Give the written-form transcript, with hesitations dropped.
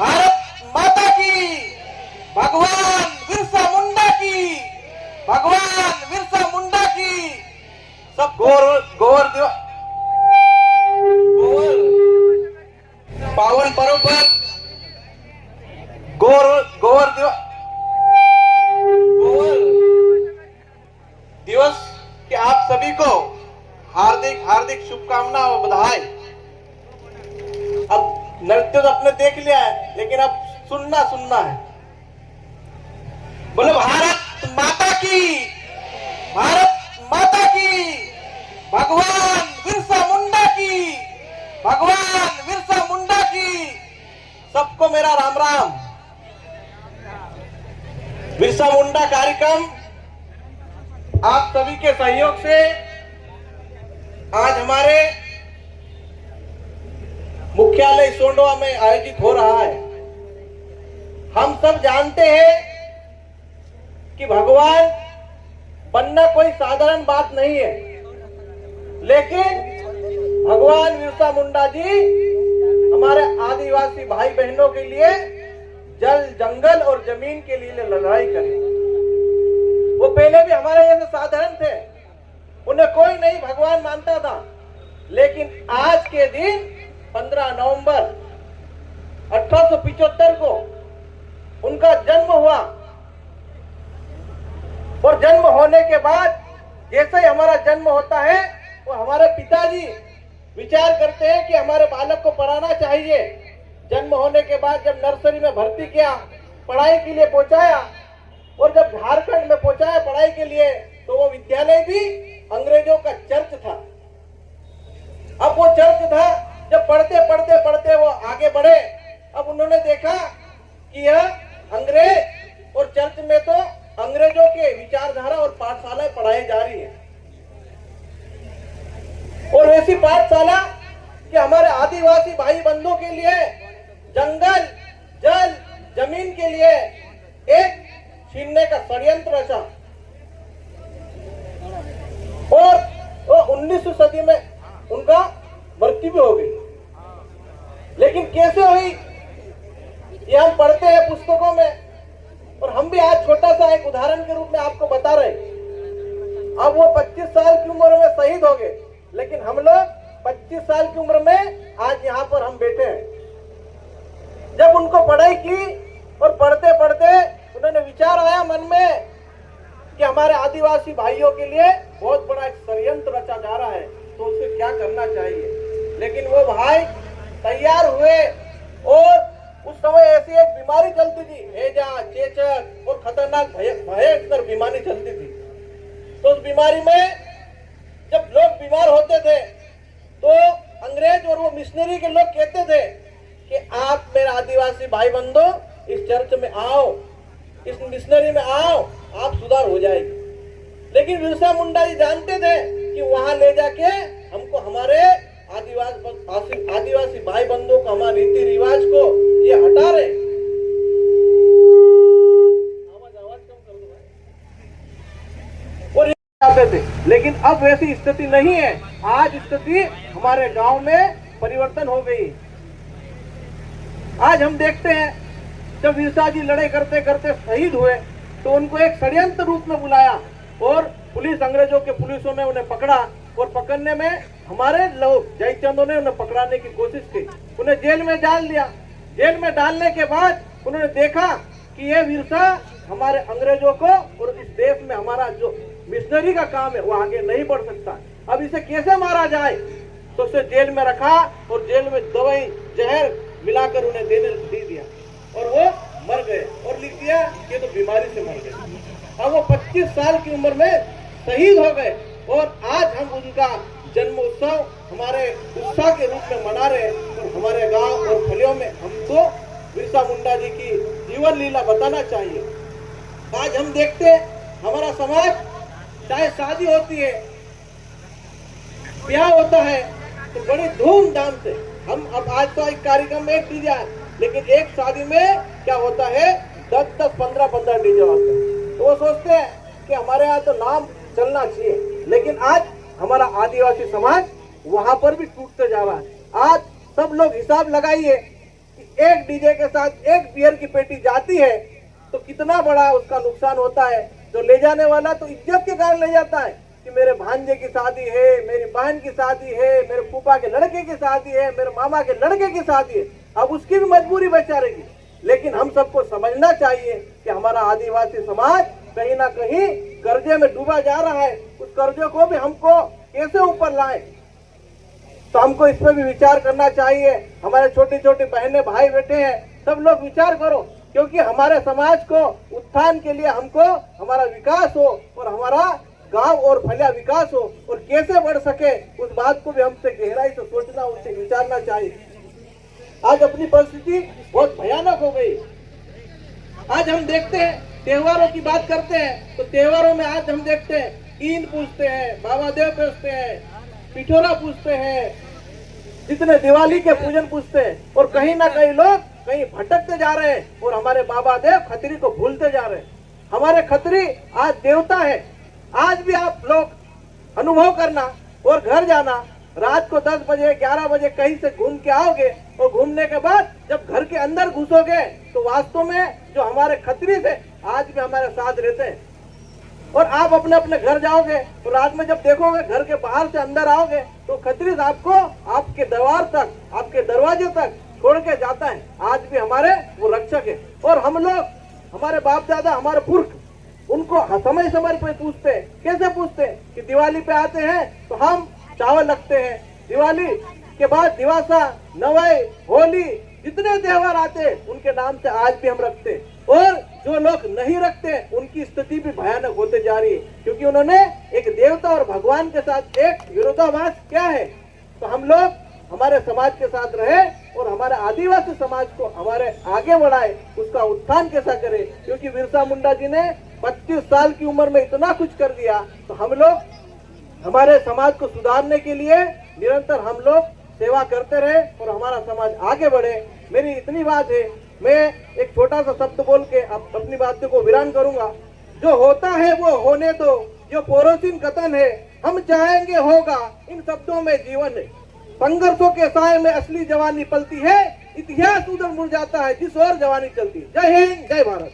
भारत माता की, भगवान बिरसा मुंडा की, भगवान बिरसा मुंडा की। सब गोवर पावन पर्व पर गोवर दिवस के आप सभी को हार्दिक हार्दिक शुभकामनाएं और बधाई। अब नृत्य तो आपने देख लिया है, लेकिन अब सुनना है। बोलो भारत माता की, भारत माता की, भगवान बिरसा मुंडा की, भगवान बिरसा मुंडा की। सबको मेरा राम राम। बिरसा मुंडा कार्यक्रम आप सभी के सहयोग से आज हमारे मुख्यालय सोंडवा में आयोजित हो रहा है। हम सब जानते हैं कि भगवान बनना कोई साधारण बात नहीं है, लेकिन भगवान बिरसा मुंडा जी हमारे आदिवासी भाई बहनों के लिए जल जंगल और जमीन के लिए लड़ाई करी। वो पहले भी हमारे जैसे साधारण थे, उन्हें कोई नहीं भगवान मानता था, लेकिन आज के दिन 15 नवंबर 1875 को उनका जन्म हुआ। और जन्म होने के बाद जैसे ही हमारा जन्म होता है, वो हमारे पिताजी विचार करते हैं कि हमारे बालक को पढ़ाना चाहिए। जन्म होने के बाद जब नर्सरी में भर्ती किया, पढ़ाई के लिए पहुंचाया, और जब झारखंड में पहुंचाया पढ़ाई के लिए, तो वो विद्यालय भी अंग्रेजों का चर्च था। अब वो चर्च था, जब पढ़ते पढ़ते पढ़ते वो आगे बढ़े, अब उन्होंने देखा कि यह अंग्रेज और चर्च में तो अंग्रेजों के विचारधारा और पाठशालाएं पढ़ाई जा रही है, और ऐसी पाठशाला कि हमारे आदिवासी भाई बंधुओं के लिए जंगल जल जमीन के लिए एक छीनने का षड्यंत्र रचा। और वो 19वीं सदी में उनका मृत्यु भी हो गई। लेकिन कैसे हुई ये हम पढ़ते हैं पुस्तकों में, और हम भी आज छोटा सा एक उदाहरण के रूप में आपको बता रहे। अब वो 25 साल की उम्र में शहीद हो गए, लेकिन हम लोग 25 साल की उम्र में आज यहाँ पर हम बैठे हैं। जब उनको पढ़ाई की और पढ़ते पढ़ते उन्होंने विचार आया मन में कि हमारे आदिवासी भाइयों के लिए बहुत बड़ा एक षड्यंत्र रचा जा रहा है, तो उससे क्या करना चाहिए। लेकिन वो भाई तैयार हुए, और उस समय ऐसी एक बीमारी चलती थी, हैजा, चेचक और खतरनाक भयंकर बीमारी चलती थी। तो उस बीमारी में जब लोग बीमार होते थे, तो अंग्रेज और वो मिशनरी के लोग कहते थे कि आप मेरे आदिवासी भाई बंधु इस चर्च में आओ, इस मिशनरी में आओ, आप सुधार हो जाएगी। लेकिन बिरसा मुंडा जी जानते थे कि वहां ले जाके हमको हमारे आदिवासी भाई बंधुओं को, हमारे रीति रिवाज को ये हटा रहे। आवाज कम कर दो भाई। और आते थे, लेकिन अब वैसी स्थिति नहीं है। आज स्थिति हमारे गांव में परिवर्तन हो गई। आज हम देखते हैं जब बिरसा जी लड़ाई करते करते शहीद हुए, तो उनको एक षड्यंत्र रूप में बुलाया, और पुलिस, अंग्रेजों के पुलिसों ने उन्हें पकड़ा, और पकड़ने में हमारे लोग जयचंदों ने उन्हें पकड़ाने की कोशिश की, उन्हें जेल में डाल दिया। जेल में डालने के बाद उन्होंने देखा कि ये बिरसा हमारे अंग्रेजों को और इस देश में हमारा जो मिशनरी का काम है वो आगे नहीं बढ़ सकता, अब इसे कैसे मारा जाए। तो उसे जेल में रखा, और जेल में दवाई जहर मिलाकर उन्हें दे दिया, और वो मर गए, और लिख दिया कि तो बीमारी से मर गए। अब वो 25 साल की उम्र में शहीद हो गए, और आज हम उनका जन्मोत्सव हमारे उत्साह के रूप में मना रहे हैं। और हमारे गांव और फलियों में हमको बिरसा मुंडा जी की जीवन लीला बताना चाहिए। आज हम देखते हैं हमारा समाज, चाहे शादी होती है, ब्याह होता है, तो बड़ी धूमधाम से हम, अब आज तो एक कार्यक्रम में एक डीजे, लेकिन एक शादी में क्या होता है, 10-10, 15-15 डीजे होते हैं। तो वो सोचते हैं कि हमारे यहाँ तो नाम चलना चाहिए, लेकिन आज हमारा आदिवासी समाज वहां पर भी टूटते जा रहा है। आज सब लोग हिसाब लगाइए कि एक डीजे के साथ एक बियर की पेटी जाती है तो कितना बड़ा उसका नुकसान होता है। जो ले जाने वाला तो इज्जत के कारण ले जाता है कि मेरे भांजे की शादी है, मेरी बहन की शादी है, मेरे फूफा के लड़के की शादी है, मेरे मामा के लड़के की शादी है, अब उसकी भी मजबूरी बेचारेगी। लेकिन हम सबको समझना चाहिए कि हमारा आदिवासी समाज कहीं ना कहीं कर्जे में डूबा जा रहा है। उस कर्जे को भी हमको कैसे ऊपर लाएं, तो हमको इस पर भी विचार करना चाहिए। हमारे छोटी छोटी बहनें भाई बैठे हैं, सब लोग विचार करो, क्योंकि हमारे समाज को उत्थान के लिए हमको हमारा विकास हो और हमारा गांव और फलिया विकास हो और कैसे बढ़ सके उस बात को भी हमसे गहराई से सोचना, उससे विचारना चाहिए। आज अपनी परिस्थिति बहुत भयानक हो गई। आज हम देखते हैं, त्योहारों की बात करते हैं तो त्योहारों में आज हम देखते हैं ईद पूछते हैं, बाबा देव पूछते हैं, पिठोरा पूछते हैं, जितने दिवाली के पूजन पूछते हैं, और कहीं ना कहीं लोग कहीं भटकते जा रहे हैं और हमारे बाबा देव खत्री को भूलते जा रहे हैं। हमारे खत्री आज देवता है। आज भी आप लोग अनुभव करना और घर जाना, रात को 10 बजे 11 बजे कहीं से घूम के आओगे और घूमने के बाद जब घर के अंदर घुसोगे तो वास्तव में जो हमारे खत्री थे आज भी हमारे साथ रहते हैं। और आप अपने अपने घर जाओगे तो रात में जब देखोगे घर के बाहर से अंदर आओगे तो खत्री आपको आपके द्वार तक, आपके दरवाजे तक छोड़ के जाता है। आज भी हमारे वो रक्षक है। और हम लोग, हमारे बाप दादा, हमारे पुरख, उनको समय समय पे पूछते हैं। कैसे पूछते हैं कि दिवाली पे आते हैं तो हम चावल रखते हैं, दिवाली के बाद दिवासा, नवाई, होली, जितने त्योहार आते हैं उनके नाम से आज भी हम रखते हैं। और जो लोग नहीं रखते उनकी स्थिति भी भयानक होते जा रही है, क्योंकि उन्होंने एक देवता और भगवान के साथ एक विरोधाभास क्या है। तो हम लोग हमारे समाज के साथ रहे और हमारे आदिवासी समाज को हमारे आगे बढ़ाए, उसका उत्थान कैसा करे, क्योंकि बिरसा मुंडा जी ने 25 साल की उम्र में इतना कुछ कर दिया। तो हम लोग हमारे समाज को सुधारने के लिए निरंतर हम लोग सेवा करते रहे और हमारा समाज आगे बढ़े। मेरी इतनी बात है। मैं एक छोटा सा शब्द बोल के अपनी बातों को विराम करूंगा। जो होता है वो होने दो, जो पड़ोसिन कथन है हम चाहेंगे होगा, इन शब्दों में जीवन है। संघर्षों के साए में असली जवानी पलती है, इतिहास उधर मुड़ जाता है जिस ओर जवानी चलती है। जय हिंद, जय भारत।